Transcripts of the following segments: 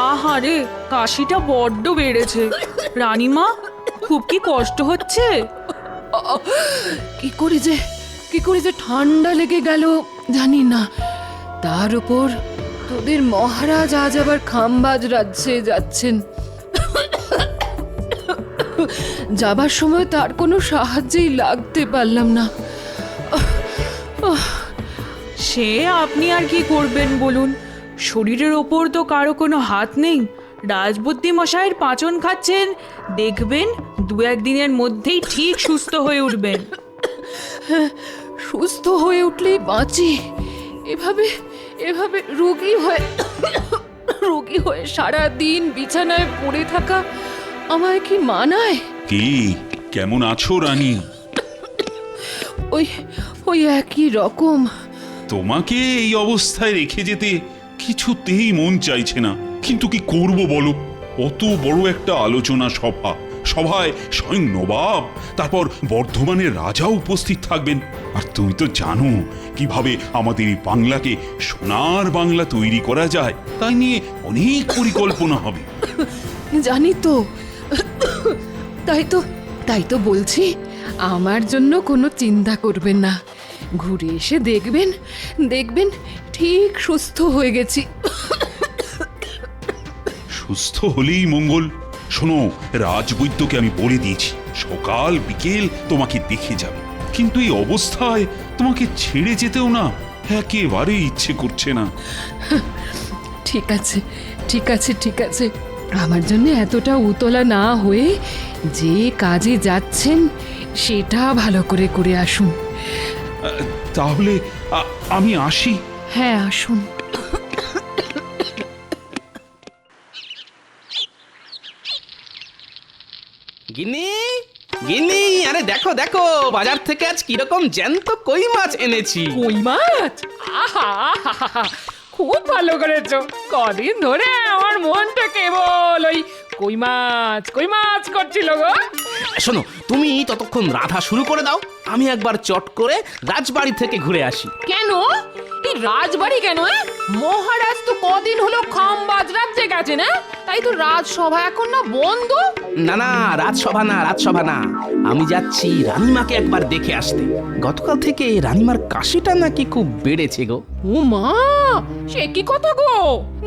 আহারে, কাশিটা বড্ড বেড়েছে। রানীমা, খুব কি কষ্ট হচ্ছে? কি করে যে ঠান্ডা লেগে গেল জানি না। তার উপর তোদের মহারাজ আজ আবার খামবাজ রাজ্যে যাচ্ছেন। যাবার সময় তার কোনো সাহায্যেই লাগতে পারলাম না। সে আপনি আর কি করবেন বলুন? শরীরের ওপর তো কারো কোনো হাত নেই। রাজবুদ্ধি মশাইয়ের পাঁচন খাচ্ছেন, দেখবেন 2-1 দিনের মধ্যেই ঠিক সুস্থ হয়ে উঠবেন। সুস্থ হয়ে উঠলেই বাঁচি। এভাবে এভাবে রোগী হয়ে সারা দিন বিছানায় পড়ে থাকা আমায় কি মানায়? কি, কেমন আছো রানী? ওই একই রকম। তোমাকে এই অবস্থায় রেখে যেতে কিছুতেই মন চাইছে না, কিন্তু কি করব বলো? অত বড় একটা আলোচনা সভায় স্বয়ং নবাব, তারপর বর্ধমানের রাজাও উপস্থিত থাকবেন। আর তুমি তো জানো কিভাবে আমাদের এই বাংলাকে সোনার বাংলা তৈরি করা যায়। তাই নিয়ে অনেক পরিকল্পনা হবে। জানি তো, তাই তো বলছি, আমার জন্য কোনো চিন্তা করবেন না। ঘুরে এসে দেখবেন ঠিক সুস্থ হয়ে গেছি। সুস্থ হলেই মঙ্গল। শোনো, রাজবৈদ্যকে আমি বলে দিয়েছি সকাল বিকেল তোমাকে দেখে যাবে, কিন্তু এই অবস্থায় তোমাকে ছেড়ে যেতেও না একেবারে ইচ্ছে করছে না। ঠিক আছে, আমার জন্য এতটা উতলা না হয়ে যে কাজে যাচ্ছেন সেটা ভালো করে আসুন। তাহলে আমি আসি। হ্যাঁ, আসুন। গিন্নি, গিন্নি, আরে দেখো দেখো, বাজার থেকে আজ কিরকম জ্যান্ত কই মাছ এনেছি। কই মাছ? আহা, খুব ভালো করেছো। কদিন ধরে আমার মনটা কেবল ওই কই মাছ করছিল গো। শোনো, তুমি ততক্ষণ রাধা শুরু করে দাও, আমি একবার চট করে রাজবাড়ি থেকে ঘুরে আসি। কেন? এই রাজবাড়ি কেন? মহারাজ তো কদিন হলো খামবাজ রাজ্যে গেছে না? তাই তো রাজসভা এখন না বন্ধ। না, রাজসভা না, আমি যাচ্ছি রানীমাকে একবার দেখে আসতে। গতকাল থেকে রানীমার কাশিটা নাকি খুব বেড়েছে গো। ও মা, সে কি কথা গো?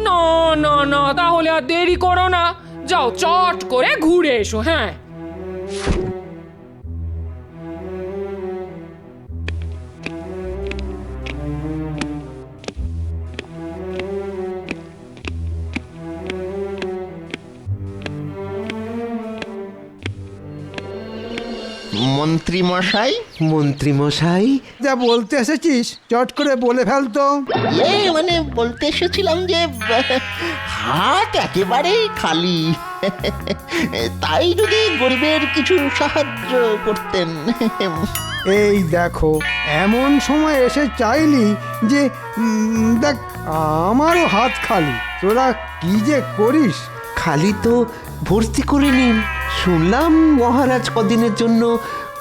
না, তাহলে আর দেরি করো না, যাও চট করে ঘুরে এসো। হ্যাঁ, মন্ত্রী মশাই, যা বলতে এসেছিস চট করে বলে ফেলতো। মানে বলতে এসেছিলাম যে হাত একেবারেই খালি, তাই যদি গরিবের কিছু সাহায্য করতেন। এই দেখো, এমন সময় এসে চাইলি যে দেখ আমারও হাত খালি, তোরা কি যে করিস। খালি তো ভর্তি করে নিন। শুনলাম মহারাজ কদিনের জন্য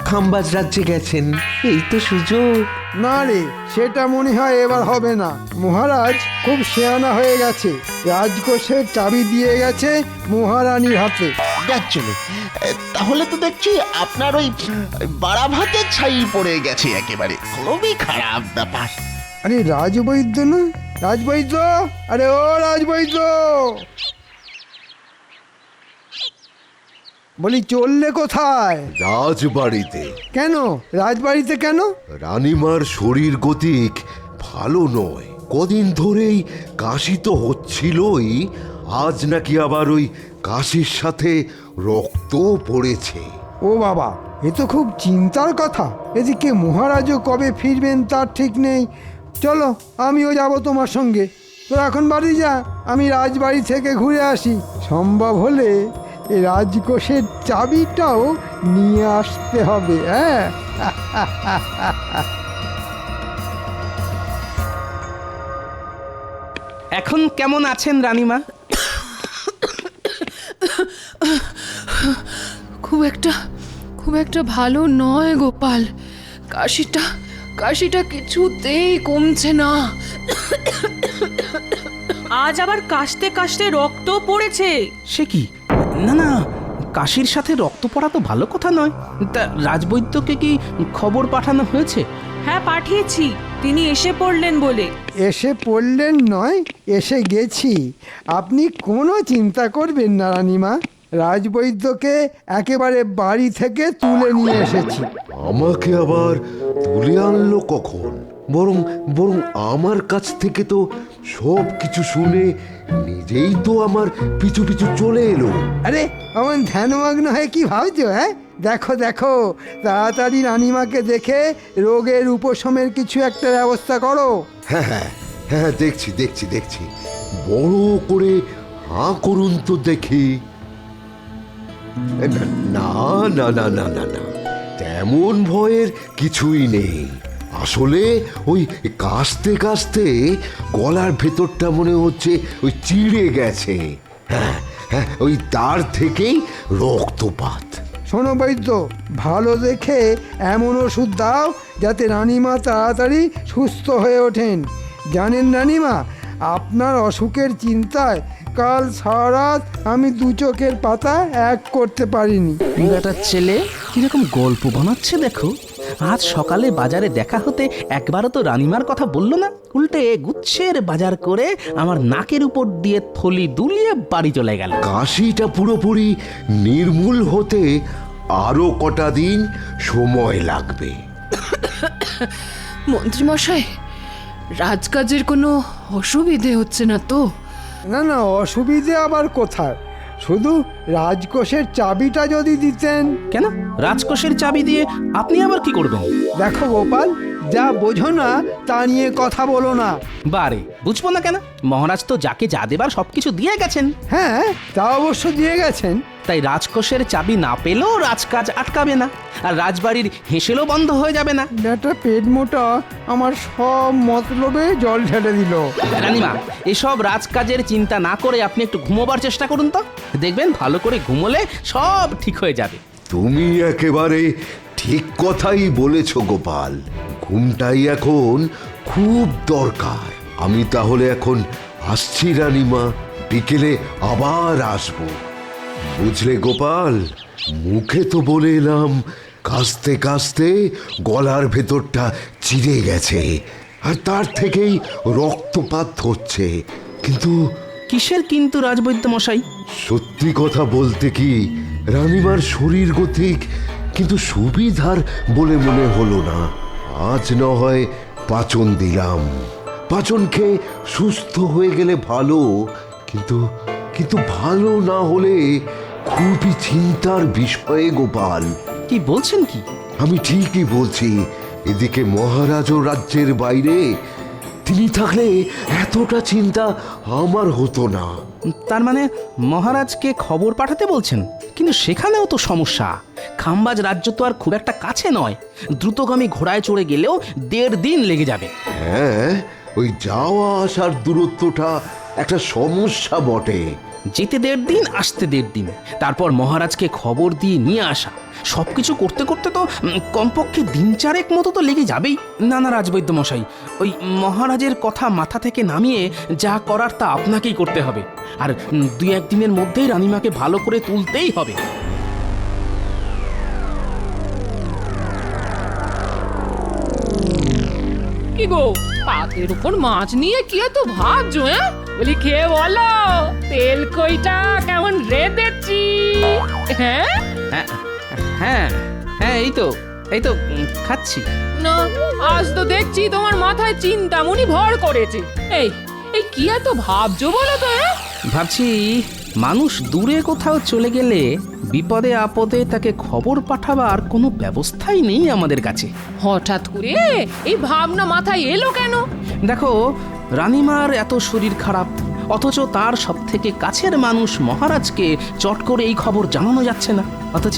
খামবাজ রাজ্যে গেছেন, এই তো সুযোগ। না রে, সেটা মনে হয় এবার হবে না। মহারাজ খুব শেয়ানা হয়ে গেছে, রাজকোষের চাবি দিয়ে গেছে মহারানীর হাতে। যাচ্ছিল, তাহলে তো দেখছি আপনার ওই বাড়া ভাতের ছাই পড়ে গেছে একেবারে। খুবই খারাপ ব্যাপার। আরে রাজবৈদ্য না? রাজবৈদ্য, আরে ও রাজবৈদ্য, বলি চললে কোথায়? রাজবাড়িতে। কেন রাজবাড়িতে কেন? রানীমার শরীর গতিক ভালো নয়, কদিন ধরেই কাশি তো হচ্ছিলই, আজ নাকি আবার ওই কাশির সাথে রক্ত পড়েছে। ও বাবা, এ তো খুব চিন্তার কথা। এদিকে মহারাজও কবে ফিরবেন তার ঠিক নেই। চলো, আমিও যাব তোমার সঙ্গে। তোরা এখন বাড়ি যা, আমি রাজবাড়ি থেকে ঘুরে আসি। সম্ভব হলে এই রাজকোষের চাবিটাও নিয়ে আসতে হবে। হ্যাঁ, এখন কেমন আছেন রানীমা? খুব একটা ভালো নয় গোপাল। কাশিটা কিছুতেই কমছে না। আজ আবার কাশতে কাশতে রক্ত পড়েছে। সে কি? না না, কাশির সাথে রক্ত পড়া তো ভালো কথা নয়। তা রাজবৈদ্যকে কি খবর পাঠানো হয়েছে? হ্যাঁ, পাঠিয়েছি, তিনি এসে পড়লেন বলে। এসে পড়লেন নয়, এসে গেছি। আপনি কোনো চিন্তা করবেন না রানীমা, রাজবৈদ্যকে একেবারে বাড়ি থেকে তুলে নিয়ে এসেছি। আমাকে আবার তুলে আনলো কখন? বরং বরং আমার কাছ থেকে তো সব কিছু শুনে নিজেই তো আমার পিছু পিছু চলে এলো। আরে আমার ধ্যানমগ্ন হয়ে কি ভাবছো? হ্যাঁ, দেখো দেখো, তাড়াতাড়ি রানীমাকে দেখে রোগের উপশমের কিছু একটা ব্যবস্থা করো। হ্যাঁ হ্যাঁ হ্যাঁ, দেখছি দেখছি দেখছি। বড় করে হাঁ করুন তো দেখি। না না না না না না, তেমন ভয়ের কিছুই নেই। আসলে ওই কাশতে কাশতে গলার ভেতরটা মনে হচ্ছে ওই চিড়ে গেছে। হ্যাঁ হ্যাঁ, ওই তার থেকেই রক্তপাত। শোনো বৈদ্য, ভালো দেখে এমন ওষুধ দাও যাতে রানীমা তাড়াতাড়ি সুস্থ হয়ে ওঠেন। জানেন রানীমা, আপনার অসুখের চিন্তায় কাল সারা রাত আমি দু চোখের পাতা এক করতে পারিনি। বেটার ছেলে কিরকম গল্প বানাচ্ছে দেখো। আজ সকালে বাজারে দেখা হতে একবারও তো রানীমার কথা বললো না, উল্টে গুচ্ছের বাজার করে আমার নাকের উপর দিয়ে থলি দুলিয়ে বাড়ি চলে গেল। কাশিটা পুরোপুরি নির্মূল হতে আরো কটা দিন সময় লাগবে। মন্ত্রীমশাই, রাজকাজের কোনো অসুবিধে হচ্ছে না তো? না না, অসুবিধে আবার কোথায়, শুধু রাজকোষের চাবিটা যদি দিতেন। কেন? রাজকোষের চাবি দিয়ে আপনি আবার কি করবেন? দেখো গোপাল, যা বোঝো না তা নিয়ে কথা বলো না। বারে, বুঝবো না কেন? মহারাজ তো যাকে যা দেবার সবকিছু দিয়ে গেছেন। হ্যাঁ, তা অবশ্য দিয়ে গেছেন। তাই রাজকোষের চাবি না পেলেও রাজকাজ আটকাবে না, আর রাজবাড়ির হেসেলও বন্ধ হয়ে যাবে না। ব্যাটা পেট মোটা আমার সব মতলবে জল ঢেলে দিল। রানীমা, এসব রাজকাজের চিন্তা না করে আপনি একটু ঘুমোবার চেষ্টা করুন তো, দেখবেন ভালো করে ঘুমোলে সব ঠিক হয়ে যাবে। তুমি একেবারে ঠিক কথাই বলেছ গোপাল, ঘুমটাই এখন খুব দরকার। আমি তাহলে এখন আসছি রানীমা, বিকেলে আবার আসবো। বুঝলে গোপাল, মুখে তো বলে এলাম কাশতে কাশতে গলার ভেতরটা চিড়ে গেছে আর তার থেকেই রক্তপাত হচ্ছে, কিন্তু কিসের কিন্তু রাজবৈদ্য মশাই? সত্যি কথা বলতে কি, রানীমার শরীর গতিক কিন্তু সুবিধার বলে মনে হলো না। আজ না হয় পাচন দিলাম, পাচন খেয়ে সুস্থ হয়ে গেলে ভালো, কিন্তু কিন্তু ভালো না হলে খুবই চিন্তার বিষয়ে গোপাল। কি বলছেন কি? আমি ঠিকই বলছি। এদিকে মহারাজও রাজ্যের বাইরে, তিনি থাকলে এতটা চিন্তা আমার হতো না। তার মানে মহারাজকে খবর পাঠাতে বলছেন? কিন্তু সেখানেও তো সমস্যা। খাম্বাজ রাজ্য তো আর খুব একটা কাছে নয়, দ্রুতগামী ঘোড়ায় চড়ে গেলেও 1.5 দিন লেগে যাবে। হ্যাঁ, ওই যাওয়া আসার দূরত্বটা একটা সমস্যা বটে। যেতে 1.5 দিন, আসতে 1.5 দিন, তারপর মহারাজকে খবর দিয়ে নিয়ে আসা, সবকিছু করতে করতে তো কমপক্ষে 3-4 মতো তো লেগে যাবেই। না না রাজবৈদ্য মশাই, ওই মহারাজের কথা মাথা থেকে নামিয়ে যা করার তা আপনাকেই করতে হবে, আর 2-1 দিনের মধ্যেই রানীমাকে ভালো করে তুলতেই হবে। কি গো, পাতের উপর মাছ নিয়ে কি এত ভাবছো? হ্যাঁ, বলি খেয়ে বলো, তেল কইটা কেমন রেঁধেছি? হ্যাঁ হ্যাঁ হ্যাঁ হ্যাঁ, এই তো খাচ্ছি। না, আজ তো দেখছি তোমার মাথায় চিন্তামণি ভর করেছে। এই এই কি এত ভাবছো বলো তো? হ্যাঁ, ভাবছি মানুষ দূরে কোথাও চলে গেলে বিপদে আপদে তাকে খবর পাঠাবার কোনো ব্যবস্থাই নেই আমাদের কাছে। হঠাৎ করে এই ভাবনা মাথায় এলো কেন? দেখো, রানীমার এত শরীর খারাপ, অথচ তার সব থেকে কাছের মানুষ মহারাজকে চট করে এই খবর জানানো যাচ্ছে না। অথচ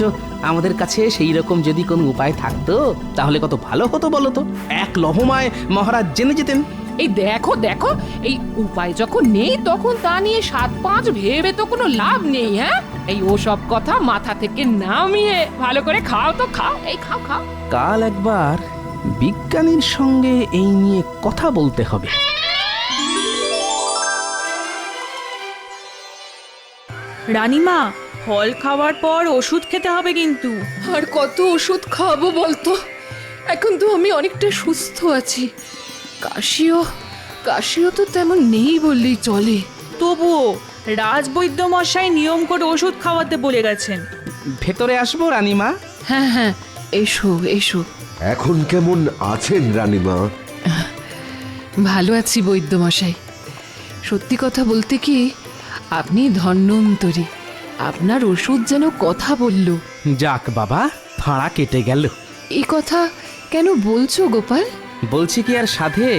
আমাদের কাছে সেই রকম যদি কোনো উপায় থাকতো তাহলে কত ভালো হতো বলো তো। এক লহমায় মহারাজ জেনে যেতেন। এই দেখো দেখো, এই উপায় যখন নেই তখন তা নিয়ে 7-5 ভেবে তো কোনো লাভ নেই। হ্যাঁ, এই ওসব কথা মাথা থেকে নামিয়ে ভালো করে খাও তো খাও, এই খাও খাও। কাল একবার বিজ্ঞানীর সঙ্গে এই নিয়ে কথা বলতে হবে। রানীমা, ফল খাওয়ার পর ওষুধ খেতে হবে কিন্তু। আর কত ওষুধ খাবো বলতো? এখন তো আমি অনেকটা সুস্থ আছি। কাশিও তো তেমন নেই বললেই চলে। তবুও রাজবৈদ্য মশাই নিয়ম করে ওষুধ খাওয়াতে বলে গেছেন। ভেতরে আসবো রানীমা? হ্যাঁ হ্যাঁ, এসো এসো। এখন কেমন আছেন রানীমা? ভালো আছি বৈদ্যমশাই। সত্যি কথা বলতে কি, আপনি ধন্যন্তরী। আপনার ওষুধ যেন কথা বলল। যাক বাবা, ফাঁড়া কেটে গেল। এই কথা কেন বলছো গোপাল? বলছি কি আর সাধে,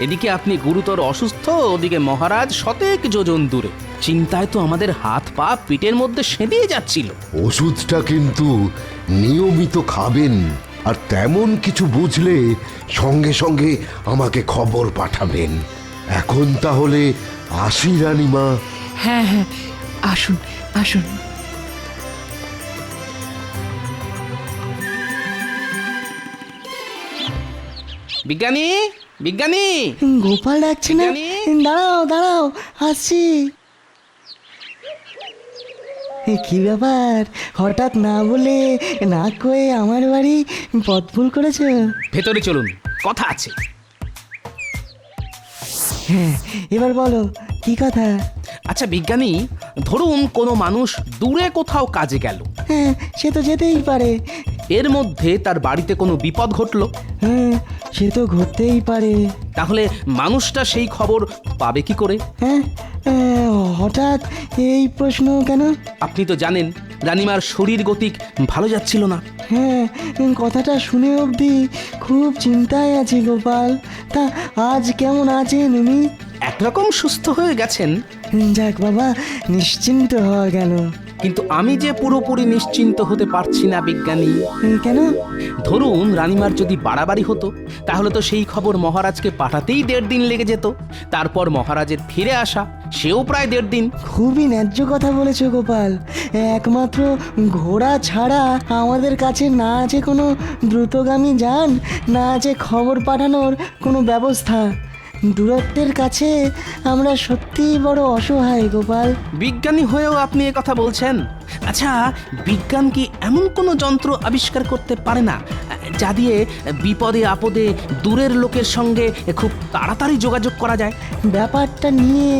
এদিকে আপনি গুরুতর অসুস্থ, ওদিকে মহারাজ শতেক যোজন দূরে। চিন্তায় তো আমাদের হাত পা পিঠের মধ্যে সেঁধিয়ে যাচ্ছিল। ওষুধটা কিন্তু নিয়মিত খাবেন, আর তেমন কিছু বুঝলে সঙ্গে সঙ্গে আমাকে খবর পাঠাবেন। এখন তাহলে আসি রানীমা। হ্যাঁ হ্যাঁ, আসুন আসুন। বিজ্ঞানী, বিজ্ঞানী! গোপাল ডাকছে না? বিজ্ঞানী! দাঁড়াও দাঁড়াও, আসছি। কি ব্যাপার, হঠাৎ না বলে না কয়ে আমার বাড়ি পথ ভুল করেছো? ভেতরে চলুন, কথা আছে। হ্যাঁ, এবার বলো কি কথা? আচ্ছা বিজ্ঞানী, ধরুন কোনো মানুষ দূরে কোথাও কাজে গেল, হ্যাঁ, সে তো যেতেই পারে। এর মধ্যে তার বাড়িতে কোনো বিপদ ঘটলো, হ্যাঁ, সে তো ঘটতেই পারে। তাহলে মানুষটা সেই খবর পাবে কি করে? হ্যাঁ, হঠাৎ এই প্রশ্ন কেন? আপনি তো জানেন রানীমার শরীর গতিক ভালো যাচ্ছিল না। হ্যাঁ, কথাটা শুনে অবধি খুব চিন্তায় আছি গোপাল। তা আজ কেমন আছেন উনি? একরকম সুস্থ হয়ে গেছেন, যাক বাবা, নিশ্চিন্ত হওয়া গেল। কিন্তু আমি যে পুরোপুরি নিশ্চিন্ত হতে পারছি না বিজ্ঞানী। কেন? ধরুন রানীমার যদি বাড়াবাড়ি হতো, তাহলে তো সেই খবর মহারাজকে পাঠাতেই 1.5 দিন লেগে যেত। তারপর মহারাজের ফিরে আসা, সেও প্রায় 1.5 দিন। খুবই ন্যায্য কথা বলেছ গোপাল। একমাত্র ঘোড়া ছাড়া আমাদের কাছে না আছে কোনো দ্রুতগামী যান, না আছে খবর পাঠানোর কোনো ব্যবস্থা। দূরত্বের কাছে আমরা সত্যিই বড় অসহায় গোপাল। বিজ্ঞানী হয়েও আপনি এ কথা বলছেন? আচ্ছা, বিজ্ঞান কি এমন কোনো যন্ত্র আবিষ্কার করতে পারে না যা দিয়ে বিপদে আপদে দূরের লোকের সঙ্গে খুব তাড়াতাড়ি যোগাযোগ করা যায়? ব্যাপারটা নিয়ে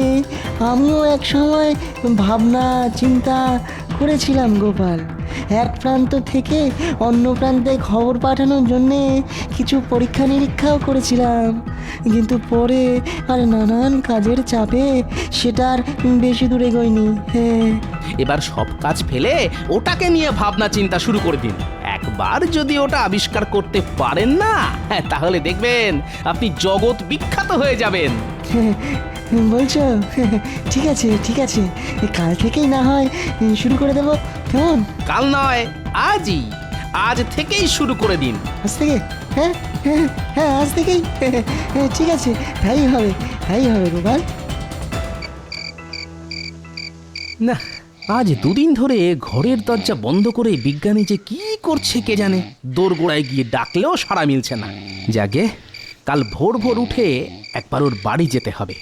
আমিও এক সময় ভাবনা চিন্তা করেছিলাম গোপাল। এক প্রান্ত থেকে অন্য প্রান্তে খবর পাঠানোর জন্যে কিছু পরীক্ষা নিরীক্ষাও করেছিলাম, কিন্তু পরে আর নানান কাজের চাপে সেটা আর বেশি দূরে গইনি। হ্যাঁ, এবার সব কাজ ফেলে ওটাকে নিয়ে ভাবনা চিন্তা শুরু করে দিন। একবার যদি ওটা আবিষ্কার করতে পারেন না, তাহলে দেখবেন আপনি জগৎ বিখ্যাত হয়ে যাবেন। বলছো? ঠিক আছে ঠিক আছে, কাল থেকেই না হয় শুরু করে দেবো, কেমন? কাল নয়, আজই, আজ থেকেই শুরু করে দিন। আজ থেকে? হ্যাঁ হ্যাঁ হ্যাঁ, আজ থেকেই। ঠিক আছে, তাই হবে গোপাল। না, আজ 2 দিন ধরে ঘরের দরজা বন্ধ করে বিজ্ঞানী যে কি করছে কে জানে। দোরগোড়ায় গিয়ে ডাকলেও সাড়া মিলছে না। যাকে কাল ভোর ভোর উঠে একবার ওর বাড়ি যেতে হবে।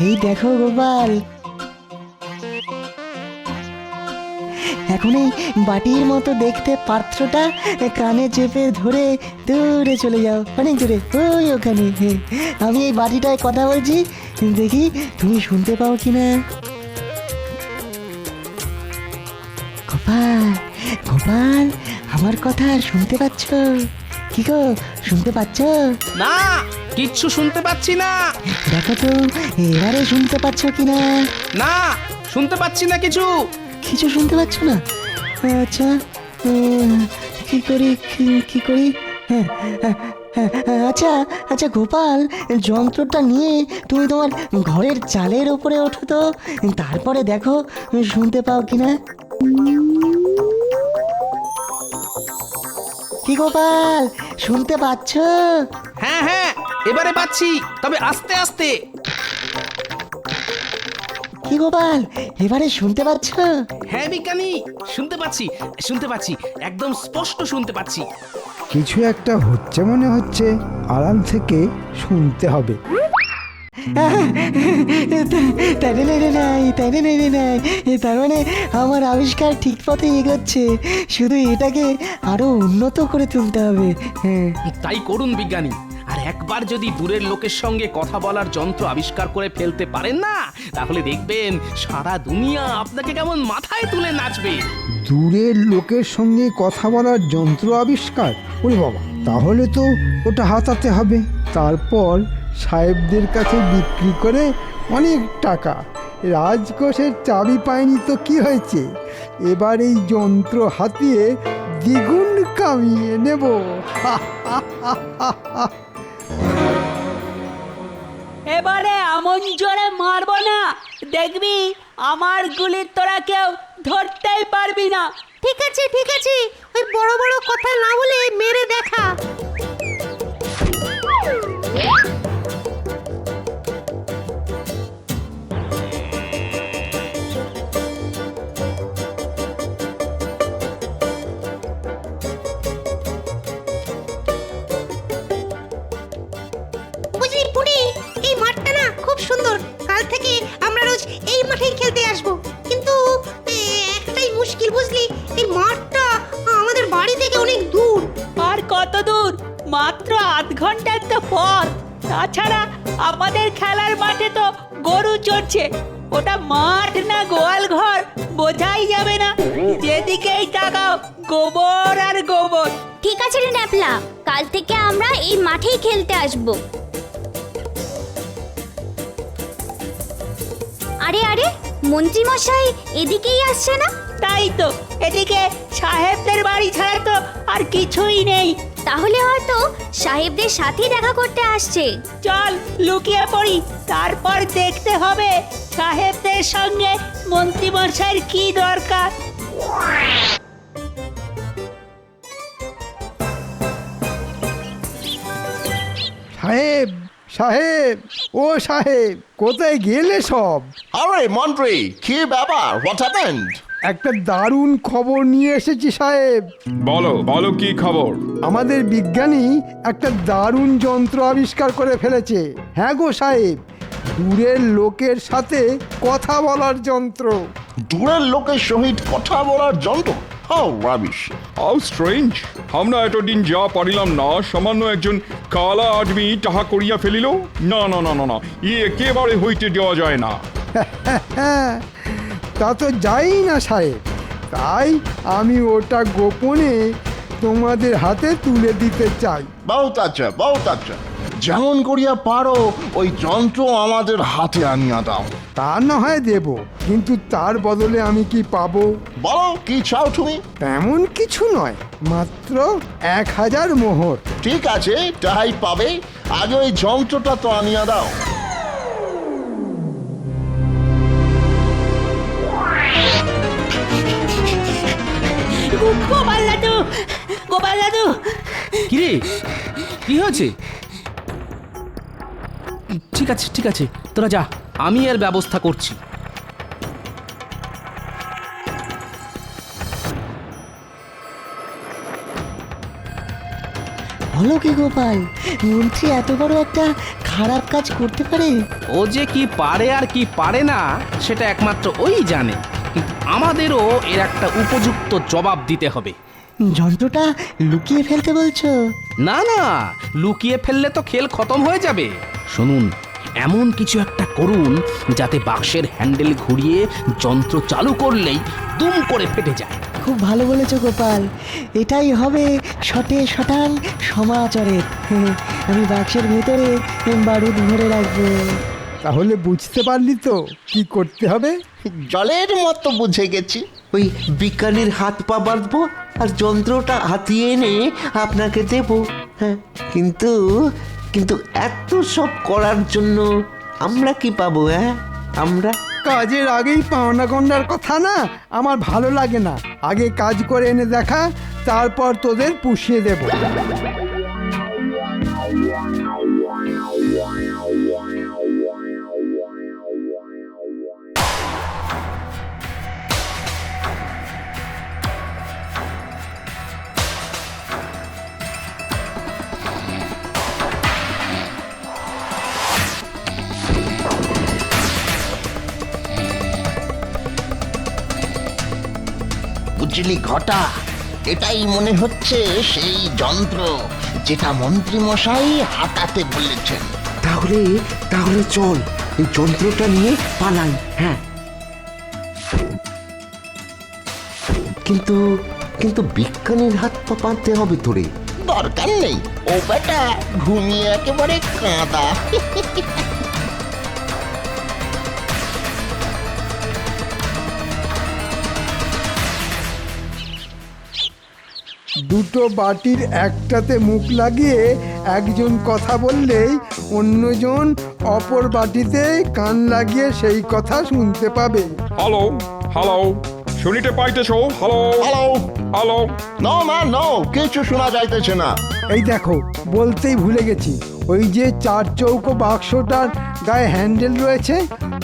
এই দেখো গোপাল, এখন এই বাটির মতো দেখতে পাত্রটা কানে চেপে ধরে দূরে চলে যাও, অনেক দূরে, ওই ওখানে। আমি এই বাটিটায় কথা বলছি, দেখি তুমি শুনতে পাও কিনা। গোপাল গোপাল, আমার কথা শুনতে পাচ্ছ? কি গো, শুনতে পাচ্ছ? না, কিচ্ছু শুনতে পাচ্ছি না। দেখো তো এবারে শুনতে পাচ্ছ কিনা। না, শুনতে পাচ্ছি না কিছু। কিছু শুনতে পাচ্ছ না? আচ্ছা, কি করি কি করি? হ্যাঁ আচ্ছা আচ্ছা গোপাল, যন্ত্রটা নিয়ে তুমি তোমার ঘরের চালের উপরে ওঠো তো, তারপরে দেখো শুনতে পাও কিনা। কি গোপাল, শুনতে পাচ্ছ? হ্যাঁ হ্যাঁ, এবারে পাচ্ছি, তবে আস্তে আস্তে। কি কি গোপাল, এবারে শুনতে পাচ্ছ? হ্যাঁ বিজ্ঞানী, শুনতে পাচ্ছি, একদম স্পষ্ট শুনতে পাচ্ছি। কিছু একটা হচ্ছে মনে হচ্ছে, আড়াল থেকে শুনতে হবে। তার মানে আমার আবিষ্কার ঠিক পথে এগোচ্ছে, শুধু এটাকে আরো উন্নত করে তুলতে হবে। হ্যাঁ, তাই করুন বিজ্ঞানী। আর একবার যদি দূরের লোকের সঙ্গে কথা বলার যন্ত্র আবিষ্কার করে ফেলতে পারেন না, তাহলে দেখবেন সারা দুনিয়া আপনাকে কেমন মাথায় তুলে নাচবে। দূরের লোকের সঙ্গে কথা বলার যন্ত্র আবিষ্কার? ওরে বাবা, তাহলে তো ওটা হাতাতে হবে, তারপর সাহেবদের কাছে বিক্রি করে অনেক টাকা। রাজকোষের চাবি পায়নি তো কি হয়েছে, এবার এই যন্ত্র হাতিয়ে দ্বিগুণ কামিয়ে নেব। এবারে এমন জোরে মারবো না, দেখবি আমার গুলির তোরা কেউ ধরতেই পারবি না। ঠিক আছে ঠিক আছে, ওই বড় বড় কথা না বলে মেরে দেখা। বুঝলি পুনি, এই মাঠটা না খুব সুন্দর। কাল থেকে আমরা রোজ এই মাঠেই খেলতে আসব। কিন্তু একটাই মুশকিল বুঝলি, এই মাঠটা আমাদের বাড়ি থেকে অনেক দূর। আর কত দূর? মাত্র আধ ঘন্টার তো পথ। তাছাড়া আমাদের খেলার মাঠে তো গরু চড়ছে, ওটা মাঠ না গোয়াল ঘর বোঝাই যাবে না। যেদিকেই তাকাও গোবর আর গোবর। ঠিক আছে রে ন্যাপলা, কাল থেকে আমরা এই মাঠেই খেলতে আসব। আরে আরে, মন্ত্রী মশাই এদিকেই আসছে না? তাই তো, এদিকে সাহেবদের বাড়ি ছাড়া তো আর কিছুই নেই। তাহলে হয়তো সাহেবদের সাথে দেখা করতে আসছে। চল লুকিয়ে পড়ি, তারপর দেখতে হবে সাহেবদের সঙ্গে মন্ত্রী মশাইয়ের কি দরকার। সাহেব সাহেব, ও সাহেব, কোথায় গেলে সব? আরে মন্ত্রী, কি ব্যাপার? What happened? একটা দারুণ খবর নিয়ে এসেছি সাহেব। বলো কি খবর? আমাদের বিজ্ঞানী একটা দারুণ যন্ত্র আবিষ্কার করে ফেলেছে। হ্যাঁ গো সাহেব, দূরের লোকের সাথে কথা বলার যন্ত্র। দূরের লোকের সহিত কথা বলার যন্ত্র? How rubbish! How strange! আমরা এতদিন যা পারিলাম না, সামান্য একজন কালা আদমি তাহা করিয়া ফেলিল। না না না না না, একেবারে হইতে দেওয়া যায় না। তা তো যাই না সাহেব, তাই আমি ওটা গোপনে তোমাদের হাতে তুলে দিতে চাই। বহুত আচ্ছা। যেমন করিয়া পারো ওই যন্ত্র আমাদের হাতে আনিয়া দাও। তা না হয় দেব, কিন্তু তার বদলে আমি কি পাবো? বলো, কি চাও তুমি? তেমন কিছু নয়, মাত্র 1000 মোহর। ঠিক আছে, তাই পাবে। আগে ওই যন্ত্রটা তো আনিয়া দাও। গোপাল দাদু! কিরে, কি হয়েছে? ঠিক আছে, তোরা যা, আমি এর ব্যবস্থা করছি। বলো কি গোপাল, মন্ত্রী এত বড় একটা খারাপ কাজ করতে পারে? ও যে কি পারে আর কি পারে না সেটা একমাত্র ওই জানে, কিন্তু আমাদেরও এর একটা উপযুক্ত জবাব দিতে হবে। যন্ত্রটা লুকিয়ে ফেলতে বলছো? না না, লুকিয়ে ফেললে তো খেল খতম হয়ে যাবে। শুনুন, এমন কিছু একটা করুন যাতে বাক্সের হ্যান্ডেল ঘুরিয়ে যন্ত্র চালু করলেই দুম করে ফেটে যায়। খুব ভালো বলেছো গোপাল, এটাই হবে শটান সমাচারের। আমি বাক্সের ভেতরে বারুদ ভরে রাখবো। তাহলে বুঝতে পারলি তো কি করতে হবে? জলের মতো বুঝে গেছি। ওই বিজ্ঞানীর হাত পা বাঁধবো আর যন্ত্রটা হাতিয়ে এনে আপনাকে দেব। হ্যাঁ, কিন্তু কিন্তু এত সব করার জন্য আমরা কি পাবো? হ্যাঁ, আমরা কাজের আগেই পাওনা গন্ডার কথা না আমার ভালো লাগে না। আগে কাজ করে এনে দেখা, তারপর তোদের পুষিয়ে দেব। বিজলি ঘটা এটাই মনে হচ্ছে সেই যন্ত্র যেটা মন্ত্রী মশাই হাতাতে বলেছেন। তাহলে তাহলে চল এই যন্ত্রটা নিয়ে পালাই। হ্যাঁ, কিন্তু কিন্তু বিজ্ঞানীর হাত পা বাঁধতে হবে তোরে। দরকার নেই, ও বেটা ঘুমিয়ে একেবারে কাঁদা। দুটো বাটির একটাতে মুখ লাগিয়ে একজন কথা বললেই অন্যজন অপর বাটিতে কান লাগিয়ে সেই কথা শুনতে পাবে। হ্যালো হ্যালো, শুনিতে পাইতেছো? Hello hello hello. No man no, কিছু শোনা যাইতেছে না। এই দেখো, বলতেই ভুলে গেছি, ওই যে 4 চৌকো বাক্সটার গায়ে হ্যান্ডেল রয়েছে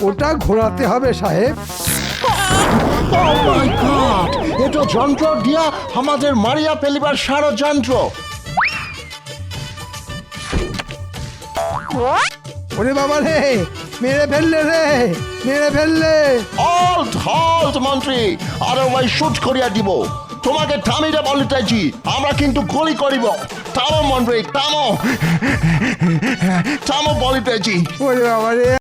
ওটা ঘোরাতে হবে সাহেব। Oh my God! এটা যন্ত্র দিয়া আমাদের মারিয়া ফেলিবার ষড়যন্ত্র। ওরে বাবা রে, মেরে ফেললে রে, মেরে ফেললে। হল্ট হল্ট মন্ত্রী, আরে ওই শুট করিয়া দিব। তোমাকে থামিতে বলিতেছি, আমরা কিন্তু গুলি করিব। থামো মন্ত্রী, থামো থামো বলিতেছি। ওরে বাবা রে,